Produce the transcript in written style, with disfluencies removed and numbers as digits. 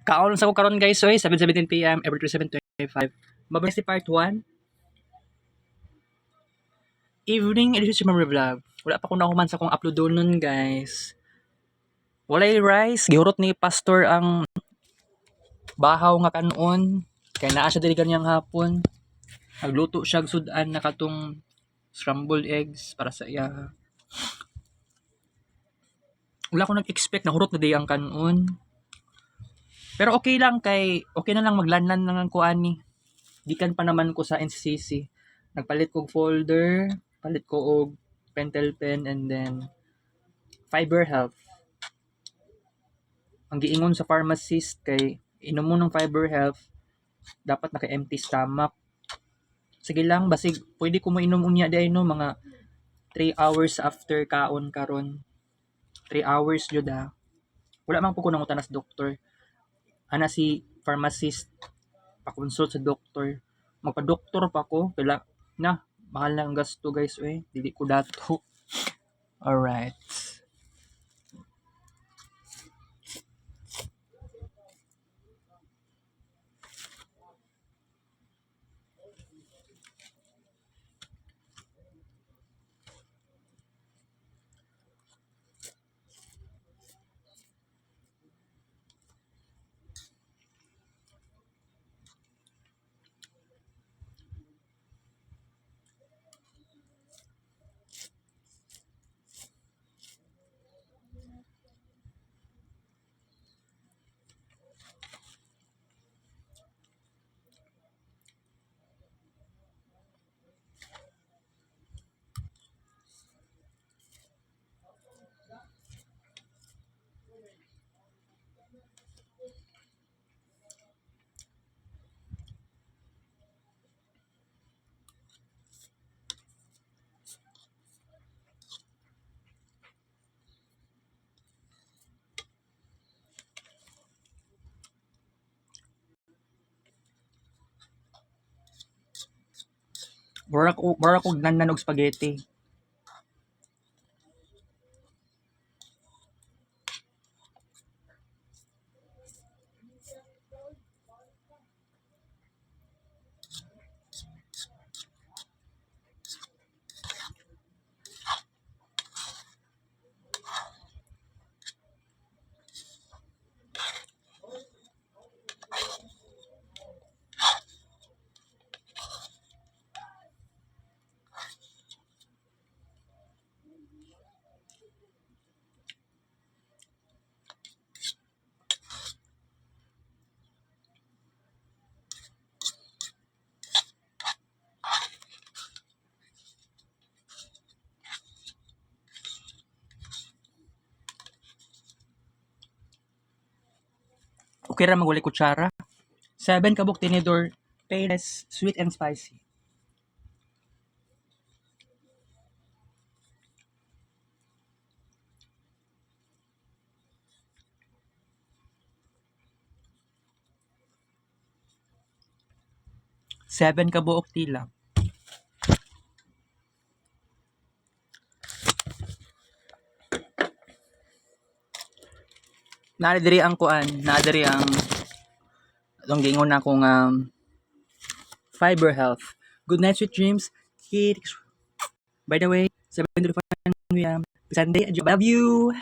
Kaon sa ko karon guys, oy, 7:17 PM every 7:25. Mabalik si part 1. Evening edition sa mga vlog. Wala pa ko nakuman sa kong upload nun guys. Walay rice, gihurot ni pastor ang bahaw nga kanon. Kay naa siya dili ganiyang hapon. Nagluto siya og sudan na katong scrambled eggs para sa iya. Wala ko nag-expect na hurot na di ang kanon. Pero okay lang kay okay na lang maglanlan lang ang kuani. Gikan pa naman ko sa NCCC. Nagpalit kog folder, palit ko og pentel pen and then fiber health. Ang giingon sa pharmacist kay inom mo ng fiber health dapat naka-empty stomach. Sige lang basig pwede ko mainom unya di no mga 3 hours after kaon karon. 3 hours jud ha. Wala man po ko nangutan sa doktor. Ana si pharmacist pa-consult sa doktor. Magpa-doktor pa ko kaya na mahal na ang gasto guys dili ko dato. Alright. Mura ko gnanan og spaghetti. Okay ra maguli kutsara. 7 kabuk tinidor, painless, sweet and spicy. Seven kabuok tila. Naadiri ang kuan, naadiri ang gingon na akong fiber health. Good night, sweet dreams. Kids. By the way, 7:25 p.m. Sunday. I love you.